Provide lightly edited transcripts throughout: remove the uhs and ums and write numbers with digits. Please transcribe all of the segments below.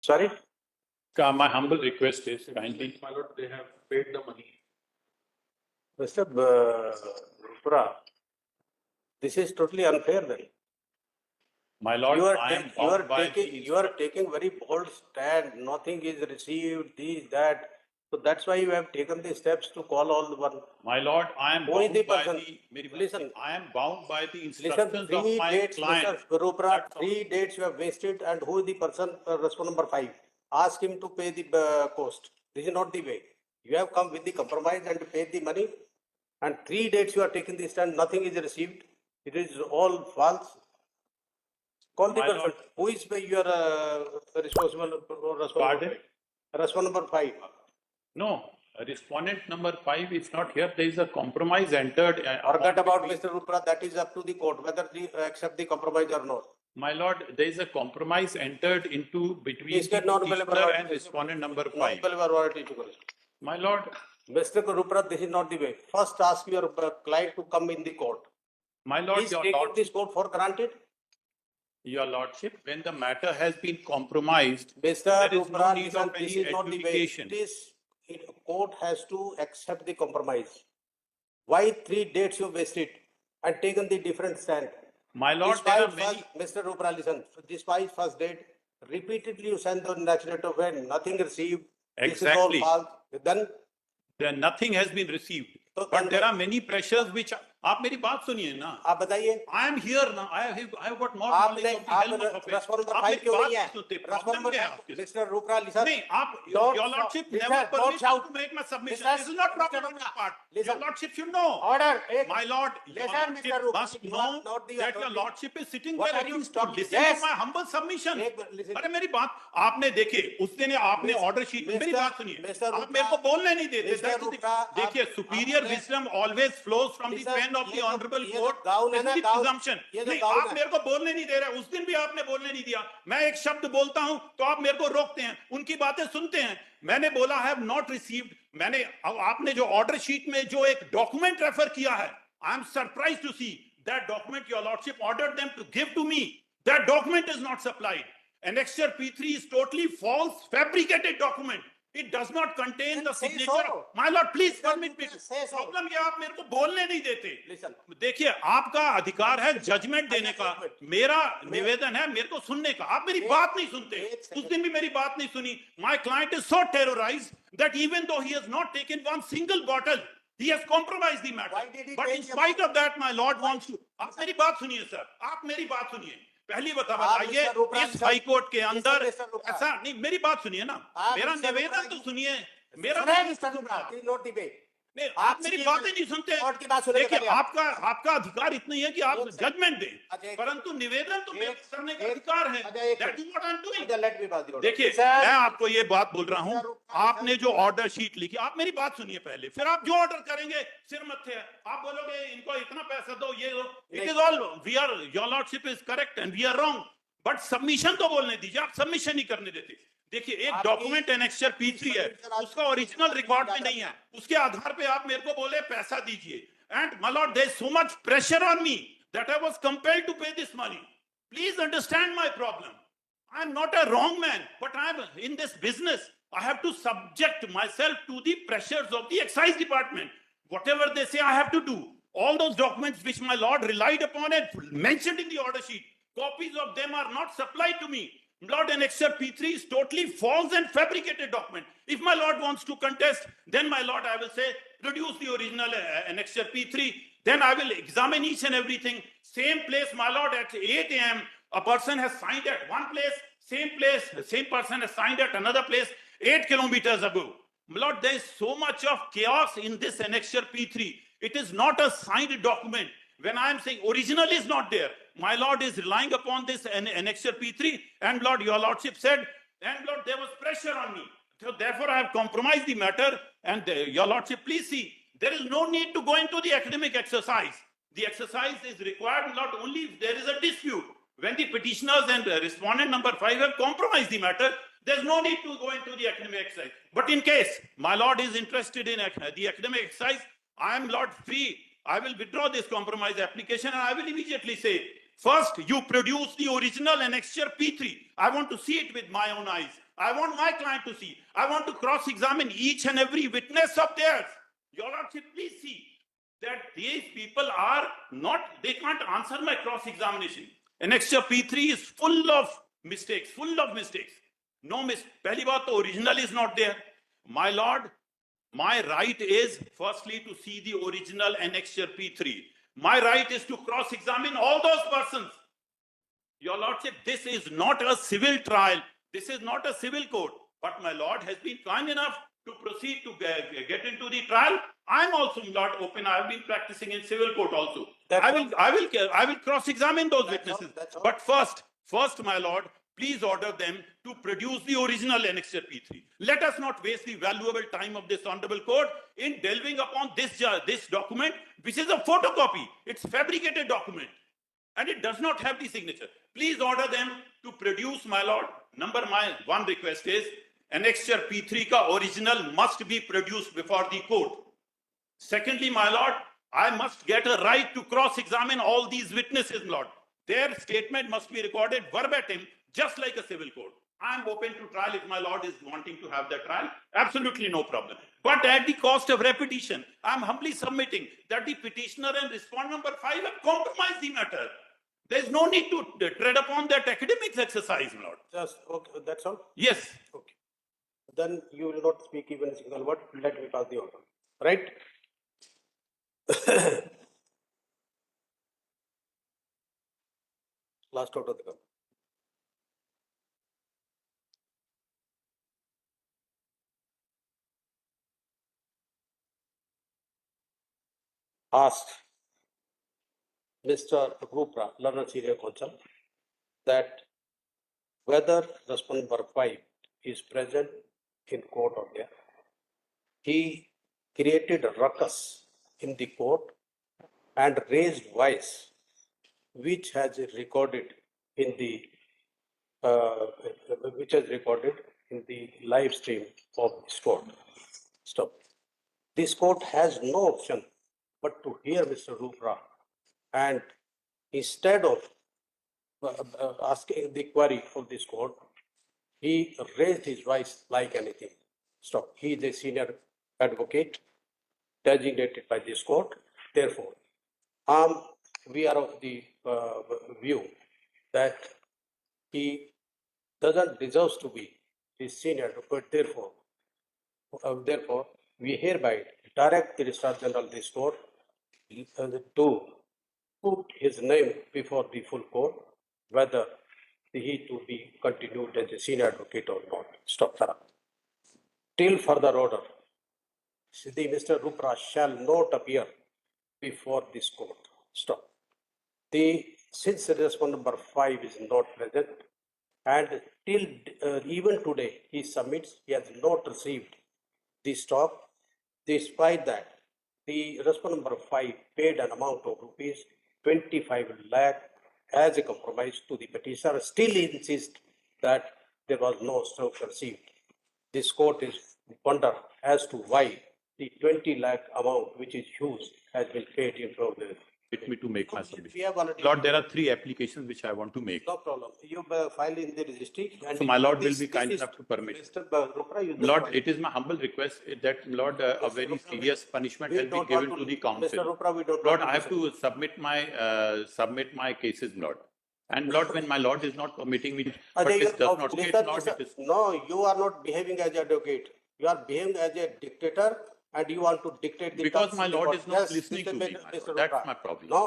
Sorry? My humble request is kindly. My lord, they have paid the money. Mr. Rupra, this is totally unfair then. My lord, You are, I am take, you, are bound by taking, the you are taking very bold stand, nothing is received, this, that. So that's why you have taken the steps to call all the one. My lord, I am Who is bound the by person? the. Listen. I am bound by the Listen, instructions of 3 my dates, client. Mr. Rupra, That's all. 3 dates you have wasted, and who is the person, response number 5? Ask him to pay the cost. This is not the way. You have come with the compromise and paid the money, and 3 dates you are taking the stand, nothing is received. It is all false. Call the My person. lord. Who is your responsible? Pardon? Response number 5. No, respondent number 5 is not here. There is a compromise entered. Forget about Mr. Rupra. That is up to the court whether they accept the compromise or not. My lord, there is a compromise entered into between इसके the non-available petitioner warranty- and respondent number 5. Non-available warranty to correct. My lord, Mr. Rupra, this is not the way. First, ask your client to come in the court. my lord, Please take this court for granted. your lordship, when the matter has been compromised, Mr. there is no Rupra, need listen, of this any is not the way. adjudication. Court has to accept the compromise. Why 3 dates you wasted and taken the different stand? My lord, there are Despite many. Mr. Rupra, listen, despite first date, repeatedly you send the next letter when nothing received. Exactly. This is all false. Then There nothing has been received. तो But there are many pressures which आप मेरी बात सुनिए ना. आप बताइए I am here now. I have got more knowledge आपने of the आप helm of affairs. Response number आप 5 मेरी क्यों बात नहीं है नहीं सुनते. रेस्पॉन्स Problem नंबर क्या है आपके? मिस्टर रूपरा लिसन नहीं, आप Don't your lordship shout. never Listen, don't permits me shout. to make my submission. Listen, This is not proper Mr. on your Rupra. part. Listen. Your lordship should know. order My lord, your Listen, lordship Mr. Rupra, must you know are not the that your authority. lordship is sitting What there are you to talking? listen Yes. to my humble submission. listen. अरे मेरी बात आपने देखे उस दिन आपने order sheet मेरी Mr. बात सुनिए Mr. आप मेरे को Rupra, बोलने नहीं देते Mr. That is the- Rupra, देखिए आप- सुपीरियर आपने- wisdom always flows from the Listen, pain of the ये तो- ऑनरेबल ये तो कोर्ट गाउन है ना, गाउन। प्रिजम्पशन ये तो नहीं गाउन आप है। मेरे को बोलने नहीं दे रहे उस दिन भी आपने बोलने नहीं दिया मैं एक शब्द बोलता हूं तो आप मेरे को रोकते हैं उनकी बातें सुनते हैं मैंने बोला हैव नॉट रिसीव्ड मैंने आपने जो ऑर्डर शीट में जो एक डॉक्यूमेंट रेफर किया है I am surprise to see that document your lordship ordered them to give to me that document is not supplied Annexure P3 is totally false, fabricated document. It does not contain the say signature. so. My lord, please permit me. Say so. Problem ये आप मेरे को बोलने नहीं देते. Listen. देखिए आपका अधिकार है जजमेंट देने का. एक मिनट. मेरा निवेदन है मेरे को सुनने का. आप मेरी बात नहीं सुनते. एक second. उस दिन भी मेरी बात नहीं सुनी. My client is so terrorized that even though he has not taken one single bottle, he has compromised the matter. Why did he But take in the- spite of that, my lord wants to. आप मेरी बात सुनिए sir. आप मेरी बात सुनिए. पहली बताइए Mr. Rupra, इस हाई कोर्ट के Listen, अंदर Mr. Rupra. ऐसा नहीं मेरी बात सुनिए ना आप मेरा Mr. निवेदन Rupra, तो सुनिए मेरा Mr. Rupra, this is not the way. नहीं आप आप मेरी सुनिए, बातें नहीं सुनते कोर्ट की बात सुनने देखिए के लिए आप- आपका अधिकार इतना ही है कि आप एक second. जजमेंट अच्छा, दें एक परंतु निवेदन तो मेरे करने का एक- अधिकार है अच्छा, एक that is what I am doing Let me pass the order. देखिए Sir, मैं आपको ये बात बोल रहा हूँ Mr. Rupra, आपने जो ऑर्डर शीट लिखी आप मेरी बात सुनिए पहले फिर आप जो ऑर्डर करेंगे सिर मत्थे है आप बोलोगे इनको इतना पैसा दो ये दो it is all we are your lordship is correct and we are wrong but submission तो बोलने दीजिए आप सबमिशन नहीं करने देते देखिए एक आपकी- डॉक्यूमेंट एनेक्सचर P3 है उसका ओरिजिनल रिकॉर्ड में नहीं है उसके आधार पे आप मेरे को बोले पैसा दीजिए and my lord there is so much pressure on me that I was compelled to pay this money please understand my problem I am not a wrong man, but I am in this business. I have to subject myself to the pressures of the excise department. Whatever they say, I have to do. All those documents which my lord relied upon and mentioned in the order sheet, copies of them are not supplied to me. Lord, Annexure P3 is totally false and fabricated document. If my lord wants to contest, then my lord, I will say, produce the original Annexure P3. Then I will examine each and everything. Same place, my lord, at 8 a.m. A person has signed at one place, same person has signed at another place 8 kilometers ago. My lord, there is so much of chaos in this Annexure P3. It is not a signed document. When I am saying original is not there, my lord is relying upon this Annexure P3, and lord, your lordship said, and lord, there was pressure on me. So therefore, I have compromised the matter, and your lordship, please see, there is no need to go into the academic exercise. The exercise is required not only if there is a dispute. When the petitioners and respondent number 5 have compromised the matter, there's no need to go into the academic exercise. But in case my lord is interested in the academic exercise, I am lord free. I will withdraw this compromise application and I will immediately say, First, you produce the original annexure P3. I want to see it with my own eyes. I want my client to see. I want to cross-examine each and every witness of theirs. Your Lordship, please see that these people are not, they can't answer my cross-examination. Annexure P3 is full of mistakes, No pehli baat to original is not there. My Lord, my right is firstly to see the original annexure P3. My right is to cross-examine all those persons. Your Lordship, this is not a civil trial. This is not a civil court. But my Lord has been kind enough to proceed to get into the trial. I'm also not open. I've been practicing in civil court also. I will cross-examine those witnesses. That's all. But first, my Lord, please order them to produce the original annexure P3. Let us not waste the valuable time of this honorable court in delving upon this document, which is a photocopy. It's a fabricated document, and it does not have the signature. Please order them to produce, my Lord. My one request is, annexure P3 ka original must be produced before the court. Secondly, my Lord, I must get a right to cross-examine all these witnesses, Lord. Their statement must be recorded verbatim, just like a civil court. I'm open to trial if my Lord is wanting to have that trial. Absolutely no problem. But at the cost of repetition, I'm humbly submitting that the petitioner and respondent number 5 have compromised the matter. There's no need to tread upon that academics exercise, my Lord. Just, okay, that's all? Yes. Okay. Then you will not speak even a single word. Let me pass the order. Right? Last order. Asked Mr. Rupra, learned senior counsel, that whether respondent number 5 is present in court or there. He created a ruckus in the court and raised voice, which has recorded in the live stream of this court. Stop. This court has no option but to hear Mr. Rupra, and instead of asking the query of this court, he raised his voice like anything. Stop. He is a senior advocate designated by this court. Therefore, we are of the view that he doesn't deserve to be a senior advocate. Therefore, we hereby direct the Registrar General of this court to put his name before the full court, whether he to be continued as a senior advocate or not. Stop. Till further order, the Mr. Rupra shall not appear before this court. Stop. Since respondent number 5 is not present, and till even today he submits, he has not received the stock. Despite that, the respondent number 5 paid an amount of rupees 25 lakh as a compromise to the petitioner. Still insists that there was no stock received. This court is wonder as to why the 20 lakh amount which is used has been paid in progress. Permit me to make my submission. We have already. Lord, there are 3 applications which I want to make. No problem. You file in the registry. And So my Lord will this- be this kind is- enough to permit. Mr. Rupra, you just Lord, file. it is my humble request that, Lord, a very Rupra, serious punishment we has been don't given want to the Mr. council. Rupra, we don't. Lord, want I have to submit my cases, Lord. And Lord, when my Lord is not permitting me, but Ajay, this you- does oh, not state, listen, Lord, listen. it is. No, you are not behaving as an advocate. You are behaving as a dictator, and you want to dictate the Because terms my of the Lord court. is not Yes, listening Mr. to me, my Mr. Lord. That's Rupra. my problem. No,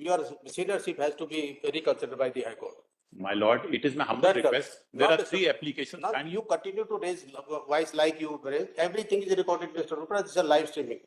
your seniorship has to be reconsidered by the High Court. My Lord, it is my humble That does- request. There not are a- 3 applications. Now, And you continue to raise voice like you raise. Everything is recorded, Mr. Rupra. This is a live streaming.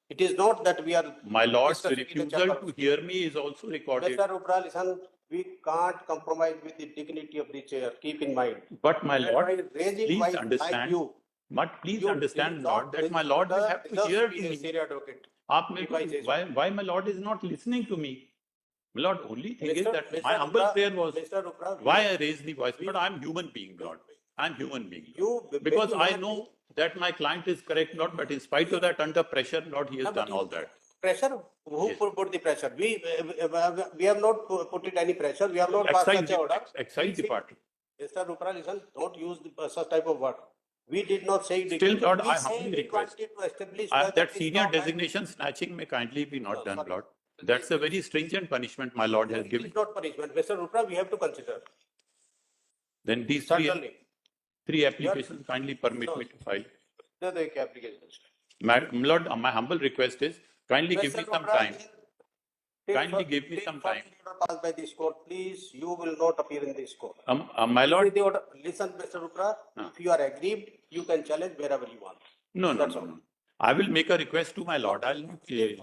It is not that we are. my Lord's discussing in the refusal chamber. to hear me is also recorded. Mr. Rupra, listen, we can't compromise with the dignity of the chair. Keep in mind. But my And Lord, by raising please voice like understand, you, but please you understand, did Lord, not that my Lord will have to deserve hear be to a me. senior advocate. आप मेरे If I say को, so. why my Lord is not listening to me? My Lord, only thing is Mr. that Mr. my humble Rupra, prayer was Mr. Rupra, why I raised the voice. But I'm human being, Lord. I'm human being. Lord. you Because when I you know that my client is correct, Lord, but in spite of that, under pressure, Lord, he has No, but done all that. Pressure? Who Yes. put the pressure? We have not put it any pressure. We have not passed Excise, such a order. excise department. Mr. Rupra, listen, don't use such type of word. We did not say. Still, Lord, We I say humbly we request. wanted to establish That whether senior this law- designation snatching may kindly be not No, done, sorry. Lord. That's a very stringent punishment my Lord has It given. is not punishment. Mr. Rupra, we have to consider. Then these Certainly. three applications kindly permit No. me to file. The other applications. My Lord, my humble request is kindly give me Mr. some Rupra, time. till Kindly fur- give me till some further time. order passed by this court, please, you will not appear in this court. My Lord, The order, listen, Mr. Rupra, if you are aggrieved, you can challenge wherever you want. no. That's all. I will make a request to my Lord. I'll not.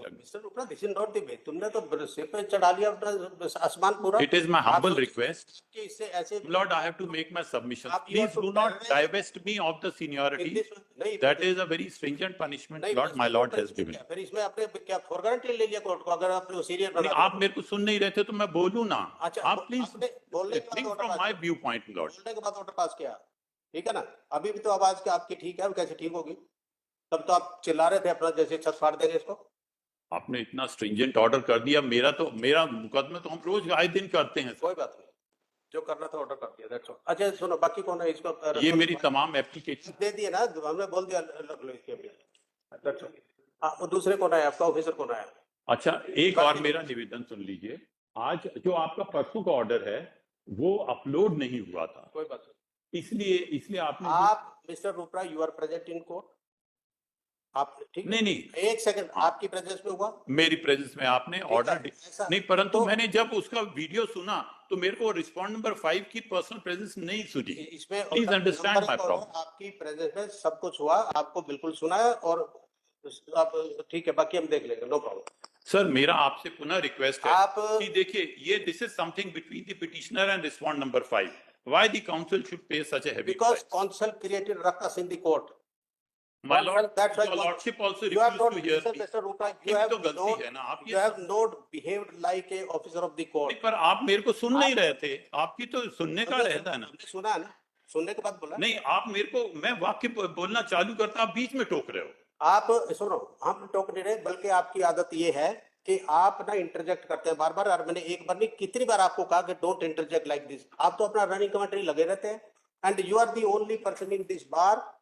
Mr. Rupra, this is not the way. तुमने तो सिर पे चढ़ा लिया अपना आसमान पूरा. It is my humble आप सोच- request. कि इससे ऐसे Lord, I have to make my submission. आप you Please have to do not tell- divest me of the in seniority. this नहीं That is a very stringent punishment, नहीं, Lord, my Lord has given. फिर इसमें आपने क्या for guarantee ले लिया court को अगर आपने सीरियस नहीं, आप मेरे को सुन नहीं रहे थे तो मैं बोलूं ना. अच्छा, आप प्लीज आपने बोलने के बाद think order from pass my किया। viewpoint, Lord. बोलने के बाद ऑर्डर पास किया, ठीक है ना? अभी भी तो आवाज क्या आपकी ठीक है, अब कैसे ठीक होगी? तब तो आप चिल्ला रहे थे अपना जैसे छत फाड़ देंगे इसको. आपने इतना स्ट्रिंजेंट ऑर्डर कर दिया. मेरा मुकदमे तो हम रोज आए दिन करते हैं. कोई बात नहीं, जो करना था ऑर्डर कर दिया, that's all. अच्छा सुनो, बाकी कौन है इसको? ये मेरी तमाम एप्लीकेशन. दे दिए ना, हमने बोल दिया लग लो इसके अपने. That's all. हाँ, वो दूसरे कौन है आपका ऑफिसर कौन है? अच्छा, एक और मेरा निवेदन सुन लीजिए. आज जो आपका परसों का ऑर्डर है वो अपलोड नहीं हुआ था, कोई बात नहीं. इसलिए आपने आप mister Rupra, you are present in court. आप ठीक? नहीं, एक सेकंड, आपकी प्रेजेंस में हुआ? मेरी प्रेजेंस में आपने ऑर्डर ऐसा- नहीं, परंतु तो- मैंने जब उसका वीडियो सुना तो मेरे को रिस्पॉन्ड नंबर 5 की पर्सनल प्रेजेंस नहीं सुनी. इसमें Please understand नंबर my एक और problem. आपकी प्रेजेंस में सब कुछ हुआ, आपको बिल्कुल सुना है और आप ठीक है, बाकी हम देख लेंगे, नो प्रॉब्लम. सर, मेरा आपसे पुनः रिक्वेस्ट है आप कि देखिए, ये this is something between the petitioner and respond number 5. Why the council should pay such a heavy because price? Council created ruckus in the court. My lord, that's why your lordship also You have refused not, to hear Mr. me. Mr. Rupa, आपकी you भी have तो गलती not, है ना. आप you have not behaved like a officer of the court. नहीं, पर आप मेरे को सुन नहीं रहे थे. आपकी तो सुनने का रहता है ना. हमने सुना है ना, सुनने के बाद बोला. नहीं, आप मेरे को, मैं वाक्य बोलना चालू करता, आप बीच में टोक रहे हो. आप सुनो, हम टोक नहीं रहे, बल्कि आपकी आदत ये है कि आप ना इंटरजेक्ट करते हैं बार बार. और मैंने एक बार नहीं, कितनी बार आपको कहा कि डोंट इंटरजेक्ट लाइक दिस. आप तो अपना रनिंग कमेंट्री लगे रहते हैं. And you are the only person in this bar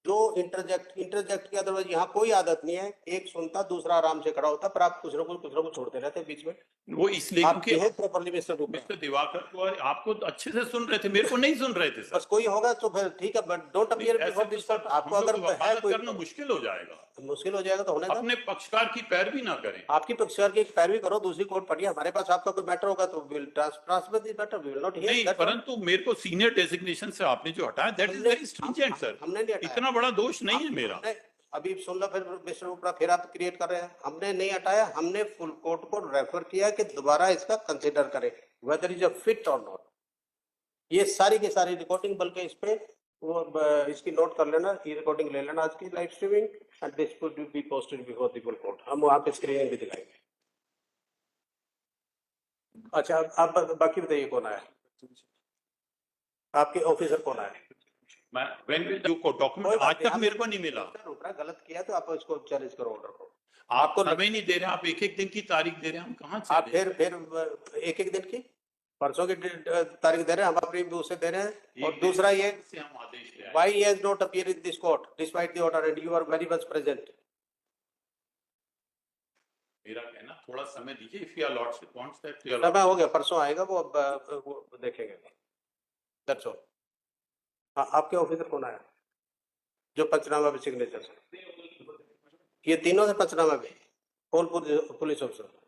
जो इंटरजेक्ट की. अदरवाइज यहाँ कोई आदत नहीं है, एक सुनता दूसरा आराम से खड़ा होता, पर आप कुछ ना कुछ छोड़ते रहते हैं बीच में. वो इसलिए आप क्योंकि बिहेव प्रॉपर्ली मिस्टर रूपा. मिस्टर दिवाकर को आपको तो अच्छे से सुन रहे थे, मेरे को नहीं सुन रहे थे सर. बस कोई होगा तो फिर ठीक है, बट डोंट अपीयर ऐसे बिफोर तो दिस सर, कोर्ट. हम आपको लोग अगर को है वकालत कोई करना मुश्किल हो जाएगा. मुश्किल हो जाएगा तो होने दो. अपने पक्षकार की पैरवी ना करें. आपकी पक्षकार की पैरवी करो, दूसरी कोर्ट पढ़िए. हमारे पास आपका कोई मैटर होगा तो will transfer this matter, we will not नहीं, हियर. परंतु मेरे को सीनियर डेजिग्नेशन से आपने जो हटाया, that is very stringent sir. हमने नहीं हटाया. इतना बड़ा दोष नहीं है मेरा. हमने- अभी सुन लो, फिर मिस्टर ऊपरा फिर आप क्रिएट कर रहे हैं. हमने नहीं हटाया, हमने फुल कोर्ट को रेफर किया कि दोबारा इसका कंसिडर करें वेदर इज अ फिट और नॉट. ये सारी की सारी रिकॉर्डिंग, बल्कि इस पे वो इसकी नोट कर लेना, ये रिकॉर्डिंग ले लेना आज की live streaming, and this will be posted before the full court. हम वहाँ पे स्क्रीनिंग भी दिखाएंगे. अच्छा, आप बाकी बताइए कौन आया, आपके ऑफिसर कौन आया? मैं व्हेन विल यू को डॉक्यूमेंट आज तक मेरे को नहीं मिला. ऊपरा गलत किया तो आप इसको चैलेंज करो ऑर्डर को. आपको समय नहीं दे रहे, आप एक एक दिन की तारीख दे रहे हैं, हम कहाँ से आप फिर एक एक दिन की, परसों की तारीख दे रहे हैं, हम अपनी उसे दे रहे हैं. और दूसरा ये, से हम आदेश ले आए. why he has not appeared in this court despite the order and you are very much present. मेरा कहना, थोड़ा समय दीजिए. If your lordship wants that, समय हो गया, परसों आएगा वो, अब वो देखेंगे. That's all. हाँ, आपके ऑफिसर कौन आया जो पंचनामा पे सिग्नेचर? ये तीनों से पंचनामा पे, ऑल पुलिस ऑफिसर.